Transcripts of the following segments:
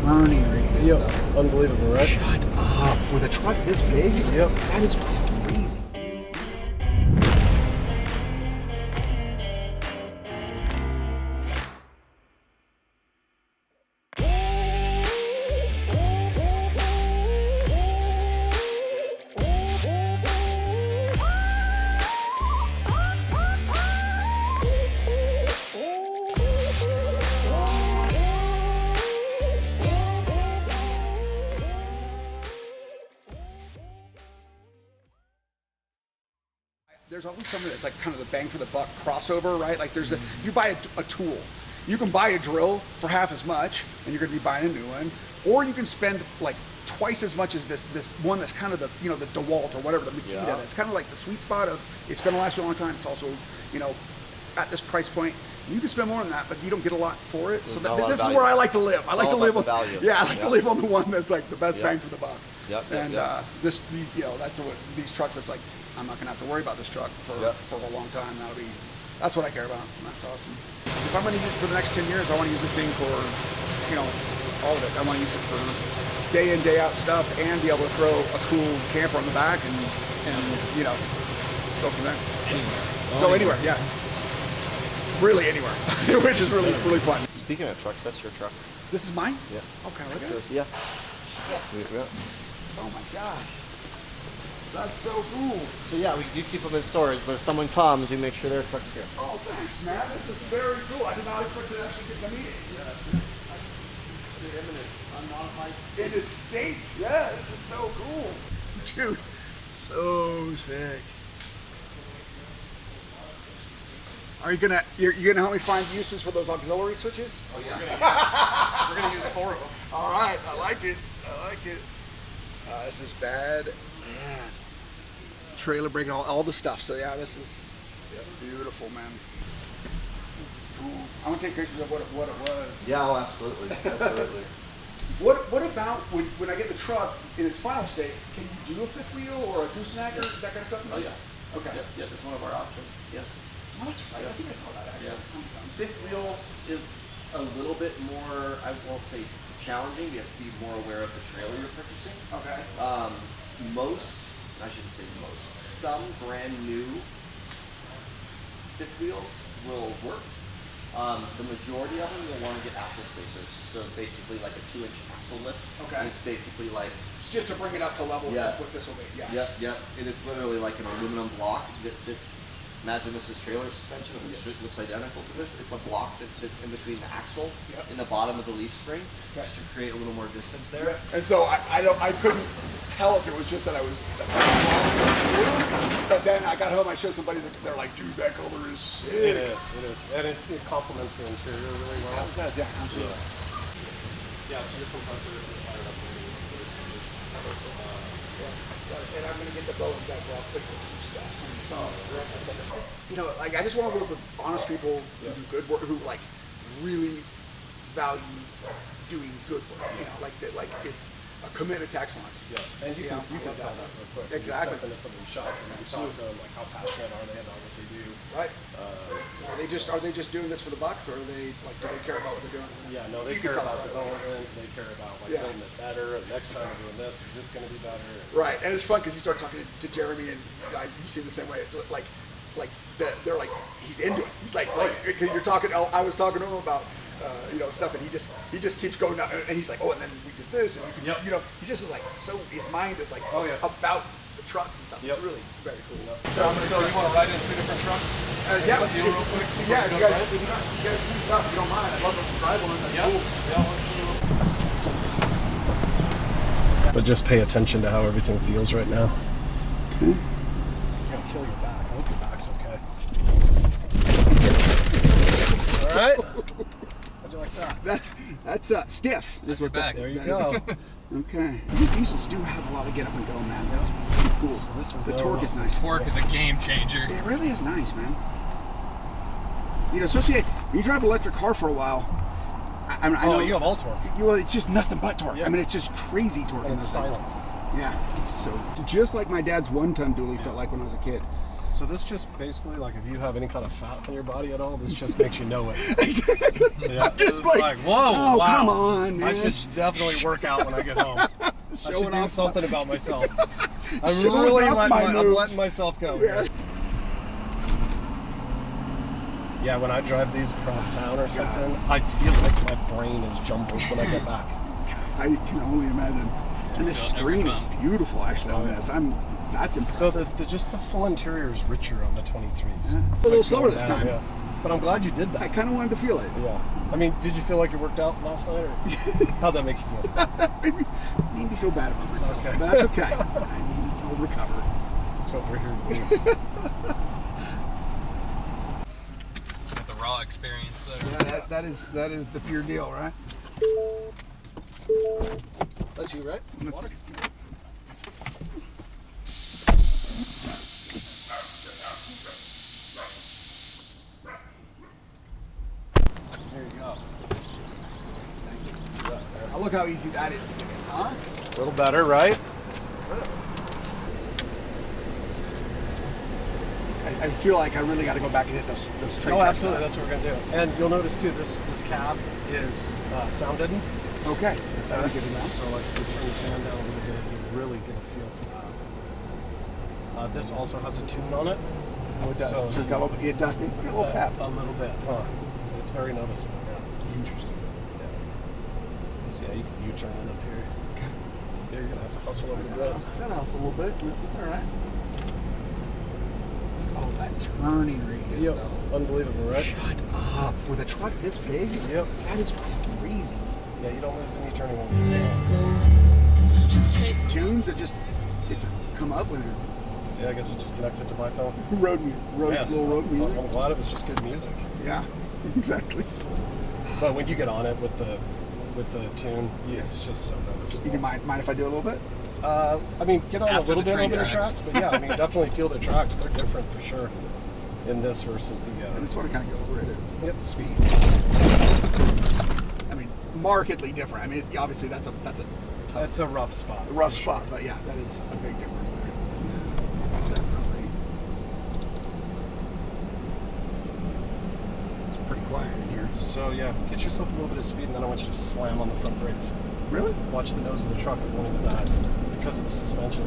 turning rate is though. Unbelievable, right? Shut up. With a truck this big? Yep. That is crazy. There's always something that's like kind of the bang for the buck crossover, right? Like there's if you buy a tool, you can buy a drill for half as much and you're gonna be buying a new one, or you can spend like twice as much as this one that's kind of the, you know, the DeWalt or whatever, the Makita, that's kind of like the sweet spot of it's gonna last you a long time. It's also, you know, at this price point, you can spend more than that, but you don't get a lot for it. So this is where I like to live. I like to live on value. Yeah, I like to live on the one that's like the best bang for the buck. And these, you know, that's what these trucks. It's like I'm not gonna have to worry about this truck for a long time. That's what I care about. And that's awesome. If I'm gonna use it for the next 10 years, I want to use this thing for, you know, all of it. I want to use it for day in, day out stuff, and be able to throw a cool camper on the back and you know, go from there. Go anywhere, yeah. Really anywhere, which is really fun. Speaking of trucks, that's your truck. This is mine? Yeah. Okay, look at this. Yeah. Oh my gosh. That's so cool. So yeah, we do keep them in storage, but if someone comes, we make sure their truck's here. Oh, thanks, man. This is very cool. I did not expect to actually get to meet it. Yeah, that's it. Him in his unmodified state. In his state. Yeah, this is so cool. Dude, so sick. Are you gonna you're gonna help me find uses for those auxiliary switches? Oh yeah. We're gonna use 4 of them. All right, I like it. I like it. This is bad. Yes. Trailer brake, all the stuff. So yeah, this is beautiful, man. This is cool. I'm gonna take pictures of what it was. Yeah, oh, absolutely, absolutely. What about when I get the truck in its final state? Can you do a fifth wheel or a gooseneck or that kind of stuff? Oh yeah. Okay. Yeah, that's one of our options. Yeah. Oh, that's right. I think I saw that actually. Yeah. Fifth wheel is a little bit more, I won't say challenging. You have to be more aware of the trailer you're purchasing. Okay. I shouldn't say most, some brand new fifth wheels will work. The majority of them, you'll want to get axle spacers. So basically like a 2-inch axle lift. Okay. And it's basically like... It's just to bring it up to level with what this will be. Yeah. Yep. And it's literally like an aluminum block that sits... Imagine this is trailer suspension, which looks identical to this. It's a block that sits in between the axle in the bottom of the leaf spring, just to create a little more distance there. And so I couldn't tell if it was just that I was, but then I got home, I showed somebody, they're like, dude, that color is sick. It is. And it complements the interior really well. It does, yeah, absolutely. Yeah, so your compressor fired up and I'm going to get the boat back, so I'll fix it stuff. You know, like I just want to work with honest people who do good work, who like really value doing good work. You know, like that, like it's a commitment to excellence. Yeah, and you can tell that real quick. Exactly. You step into somebody's shop and you talk to them, like how passionate are they about what they do? Right. Are they just doing this for the bucks, or are they like do they care about what they're doing? Yeah, no, they care about development. They care about like building it better. And next time we're doing this because it's going to be better. Right, and it's fun because you start talking to Jeremy and you seem the same way. Like they're like he's into it. He's like because you're talking. I was talking to him about you know stuff, and he just keeps going down, and he's like, oh, and then we did this, and we could, you know, he's just like so his mind is like about the trucks and stuff. It's really very cool. So you want to ride in 2 different trucks? Yeah, real quick. Yeah, you guys keep it up if you don't mind. I'd love to ride one. Cool. Yeah, let's do it. But just pay attention to how everything feels right now. Okay. You're gonna kill your back. I hope your back's okay. All right. How'd you like that? That's stiff. That's your back. There you go. Okay. These diesels do have a lot of get up and go, man. That's pretty cool. So this is the torque is nice. Torque is a game changer. It really is nice, man. You know, especially when you drive an electric car for a while. I know you have all torque. It's just nothing but torque. Yeah. I mean, it's just crazy torque. And it's silent. Yeah. So just like my dad's one-ton dually felt like when I was a kid. So this just basically, like, if you have any kind of fat on your body at all, this just makes you know it. Exactly. Yeah, Just it's like, whoa, oh, wow. come on, man. I should definitely work out when I get home. I should do something about myself. I'm letting myself go. Yeah. Yeah, when I drive these across town or something, I feel like my brain is jumbled when I get back. I can only imagine. And the screen is beautiful, actually, on this. That's impressive. So just the full interior is richer on the 23s. Yeah. It's a little slower this time. Yeah. But I'm glad you did that. I kind of wanted to feel it. Yeah. I mean, did you feel like you worked out last night, or how'd that make you feel? Made me feel bad about myself, Okay. but that's okay. I'll recover. That's what we're here to do. Got the raw experience there. Yeah, that is the pure deal, right? That's you, right? That's right. There you go. Oh, look how easy that is to get in, huh? A little better, right? I feel like I really got to go back and hit those straight. Oh, absolutely. That's what we're gonna do. And you'll notice too, this cab is sound deadened. Okay. That'll give you that. So like, if you turn the fan down a little bit, you really get a feel for that. This also has a tune on it. Oh, it does. So So it's got a little, it's got a little pep. A little bit, huh? It's very noticeable. Yeah. Interesting. Yeah. So yeah, you can U-turn it up here. Okay. Yeah, you're gonna have to hustle over the road. That helps a little bit. It's all right. Oh, that turning radius, Yep. though. Unbelievable, right? Shut up. With a truck this big? Yep. That is crazy. Yeah, you don't lose any turning movement. Tunes that just get to come up with it. Yeah, I guess it just connected to my phone. Road music. Little road music. I'm glad it was just good music. Yeah, exactly. But when you get on it with the tune, it's just so noticeable. You mind if I do a little bit? I mean, get on After a little the bit train over the tracks. tracks, but yeah, I mean, definitely feel the tracks. They're different for sure in this versus the I just want to kind of go over it Yep. at speed. I mean, markedly different. I mean, obviously that's a That's a rough spot. rough spot, but yeah, that is a big difference there. It's definitely. It's pretty quiet in here. So yeah, get yourself a little bit of speed, and then I want you to slam on the front brakes. Really? Watch the nose of the truck going into that because of the suspension.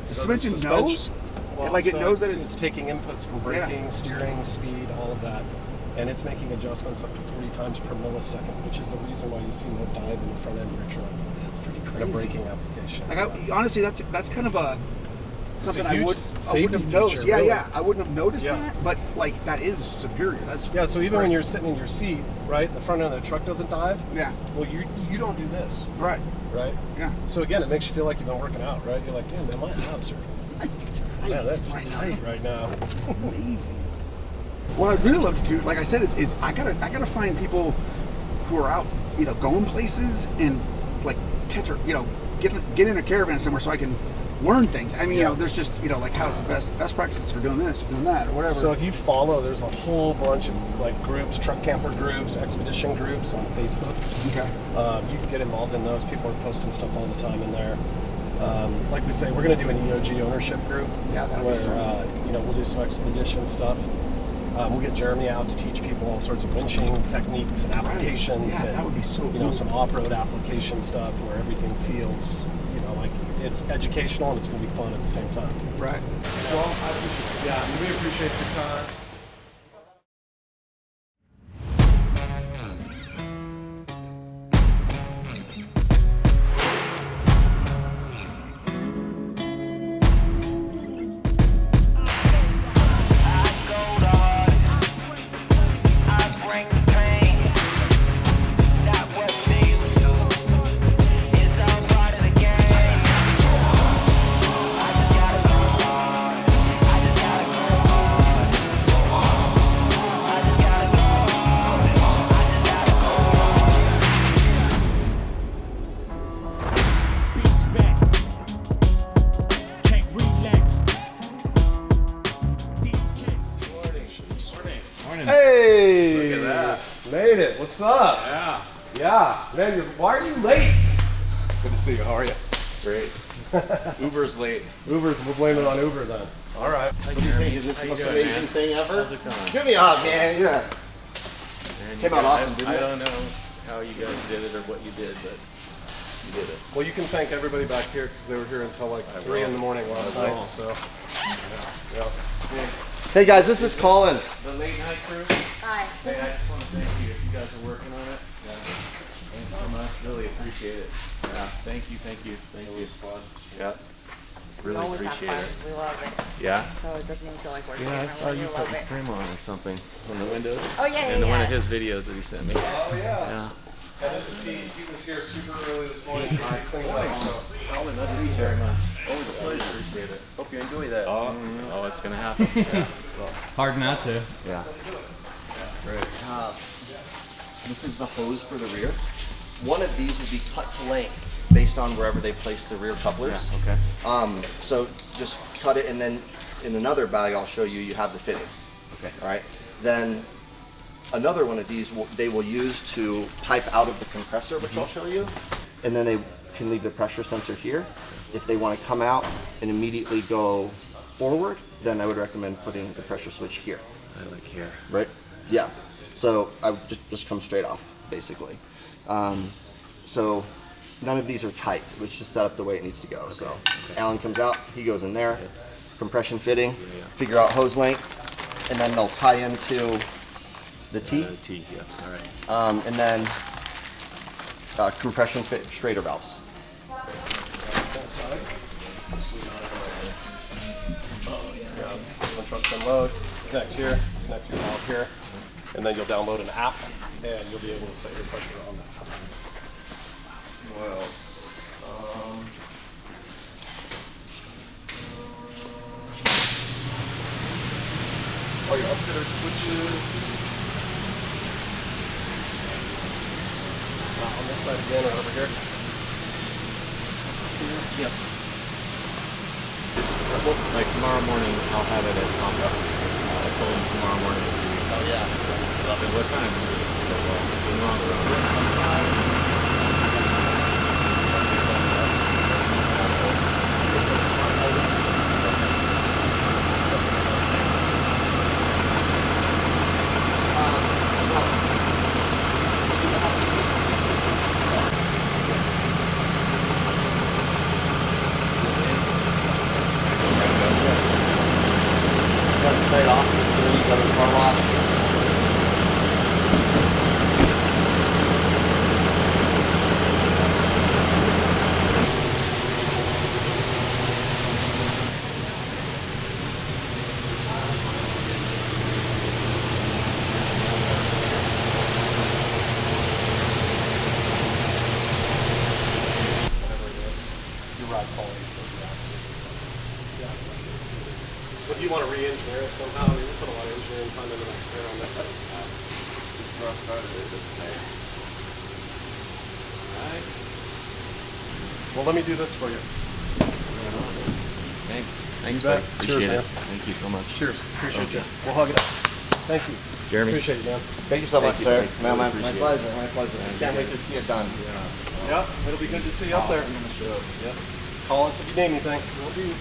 The So the suspension knows? Like it knows that it's taking inputs from braking, steering, speed, all of that, and it's making adjustments up to 40 times per millisecond, which is the reason why you see no dive in the front end of your truck. That's pretty In a crazy. braking application. Like honestly, that's kind of a something I huge wouldn't safety have noticed. feature, Yeah, really. yeah, I wouldn't have noticed Yeah. that, but like that is superior. That's Yeah, so even great. when you're sitting in your seat, right, the front end of the truck doesn't dive. Yeah, Well, you don't do this, right. right? Yeah. So again, it makes you feel like you've been working out, right? You're like, damn, man, my abs are man, that's Right now. tight right now. Amazing. What I'd really love to do, like I said, is I gotta find people who are out, going places and like catch or get in a caravan somewhere so I can learn things. I mean, there's just like how best practices for doing this, or doing that, or whatever. So if you follow, there's a whole bunch of like groups, truck camper groups, expedition groups on Facebook. Okay. You can get involved in those. People are posting stuff all the time in there. Like we say, we're going to do an EOG ownership group. Yeah, that'll be where fun. we'll do some expedition stuff. We'll get Jeremy out to teach people all sorts of winching techniques and applications. Yeah, and, that would be so cool. some off-road application stuff where everything feels, like it's educational and it's going to be fun at the same time. Right. Well, we appreciate your time. Hey! Look at that. Made it. What's up? Yeah. Yeah. Man, why are you late? Good to see you. How are you? Great. Uber's late. Uber's, we'll blame it on Uber then. All right. What do you think? Is this the most doing, amazing man? thing ever? How's it going? Give me a hug, man. Yeah. Man, Came out awesome, didn't I it? don't know how you guys did it or what you did, but you did it. Well, you can thank everybody back here because they were here until like 3 in the morning last I will. night. So, yeah. Hey guys, this is Colin. The late night crew. Hi. Hey, I just want to thank you if you guys are working on it. Thanks so much. Really appreciate it. Yeah. Thank you. Thank you. Yeah. Really We always have appreciate fun. it. We love it. Yeah. So it doesn't even feel like working. Yeah, I Really, saw you we love putting it. trim on or something on the windows. Oh, yeah, And yeah, one yeah. of his videos that he sent me. Oh yeah. Yeah. Yeah, this is Pete. He was here super early this morning. I cleaned up. So, Colin, thank you very much. Always a pleasure. Appreciate it. Hope you enjoy that. Oh, it's gonna happen. Yeah. So, Hard not to. yeah. Great. This is the hose for the rear. One of these will be cut to length based on wherever they place the rear couplers. Yeah, okay. So just cut it, and then in another bag I'll show you, you have the fittings. Okay. All right. Then another one of these they will use to pipe out of the compressor, which I'll show you. And then they can leave the pressure sensor here. If they want to come out and immediately go forward, then I would recommend putting the pressure switch here. I like here. Right? Yeah. So I would just come straight off, basically. So none of these are tight. It's just set up the way it needs to go. So Alan comes out, he goes in there, compression fitting, figure out hose length, and then they'll tie into the T, T, yeah. All right. and then compression fit Schrader valves. both sides. So you one truck to unload, connect here, connect your valve here, and then you'll download an app, and you'll be able to set your pressure on that app. Well, All your upfitter switches. On this side again, or over here. Yep. Like tomorrow morning, I'll have it at Combo. I told him tomorrow morning. oh yeah. I said, what time? He said, well, in the long run. Cut straight off, so you go to the car wash. Whatever it is, your ride quality is going to be absolutely If you want to re-engineer it somehow, I mean, we put a lot of engineering time into that spare on that. Rough side of it looks tight. Alright. Well, let me do this for you. Thanks. Thanks, bet. buddy. Appreciate Cheers, it. Thank you so much. Cheers. Appreciate you. We'll hug it up. Thank you. Jeremy. Appreciate you, man. Thank you so Thank much, you, sir. buddy. Man, Really my appreciate pleasure, it. my pleasure. Can't wait to see it done. Yep, it'll be good to see you up there. Awesome on the show. Yep. Call us if you need anything. Will do.